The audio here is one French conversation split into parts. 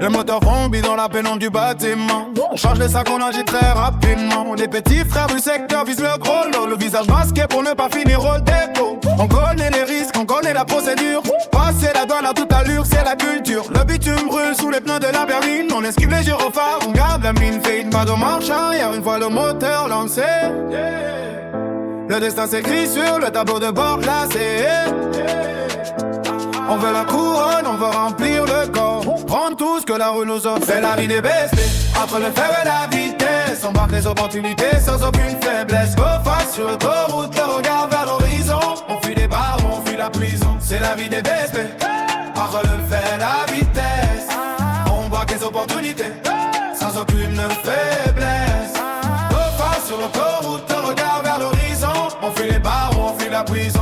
Le moteur fombi dans la pénombre du bâtiment. On change les sacs, on agit très rapidement. On est petits frères du secteur, vise le gros lot. Le visage masqué pour ne pas finir au dépôt. On connaît les risques, on connaît la procédure. Passer la douane à toute allure, c'est la culture. Le bitume brûle sous les pneus de la berline. On esquive les gyrophares, on garde la mine. Fait une pas de marche arrière une fois le moteur lancé. Le destin s'écrit sur le tableau de bord glacé. On veut la couronne, on veut remplir le corps. Prendre tout ce que la rue nous offre. C'est la vie des BSP. Entre le fer et la vitesse, on marque les opportunités sans aucune faiblesse. Go face sur l'autoroute, le regard vers l'horizon. On fuit les barres, on fuit la prison. C'est la vie des BSP. Entre le fer et la vitesse, on braque les opportunités sans aucune faiblesse. Go face sur l'autoroute, le regard vers l'horizon. On fuit les barres, on fuit la prison.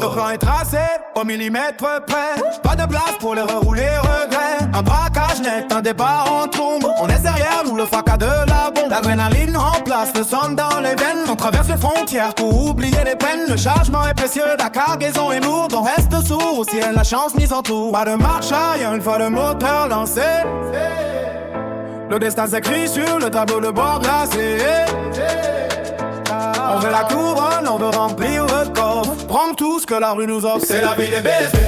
Le plan est tracé au millimètre près. Pas de place pour l'erreur ou les regrets. Un braquage net, un départ en trombe. On est derrière nous le fracas de la bombe. L'adrénaline en place, le sang dans les veines. On traverse les frontières pour oublier les peines. Le chargement est précieux, la cargaison est lourde. On reste sourd au ciel, la chance mise en tour. Pas de marche arrière une fois le moteur lancé. Le destin s'écrit sur le tableau de bord glacé. On veut la couronne, on veut remplir le coffre. Prendre tout ce que la rue nous offre. C'est la vie des BSP.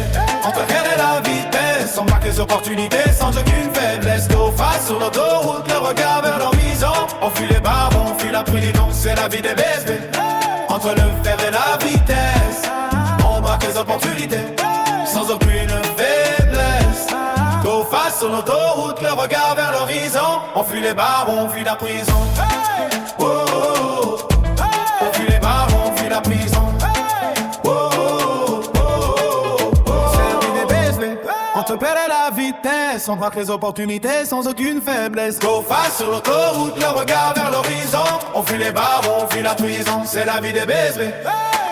Entre le cœur et la vitesse, on marque les opportunités sans aucune faiblesse. Go face sur l'autoroute, le regard vers l'horizon. On fuit les barres, on fuit la prison. C'est la vie des BSP. Entre le fer et la vitesse, on marque les opportunités sans aucune faiblesse. Go face sur l'autoroute, le regard vers l'horizon. On fuit les barres, on fuit la prison. Oh, oh, oh. On fuit les barres, on fuit la prison. Oh, oh, oh, oh, oh. C'est la vie des BSP. Entre perd et la vitesse, on braque les opportunités sans aucune faiblesse. Go face sur l'autoroute, le regard vers l'horizon. On fuit les barres, on fuit la prison. C'est la vie des BSP.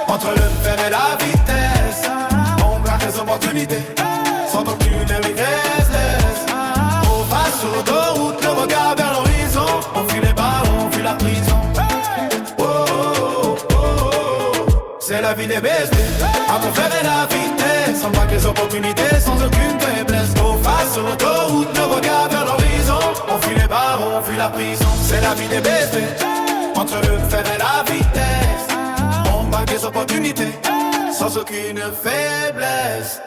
Entre le fer et la vitesse, on braque les opportunités sans aucune faiblesse. Go face sur l'autoroute, le regard vers l'horizon. On fuit les barres, on fuit la prison. C'est la vie des BSP. Entre le fer et la vitesse, on braque les opportunités sans aucune faiblesse. Go face sur l'autoroute, le regard vers l'horizon. On fuit les barres, on fuit la prison. C'est la vie des BSP. Entre le fer et la vitesse, on braque les opportunités sans aucune faiblesse.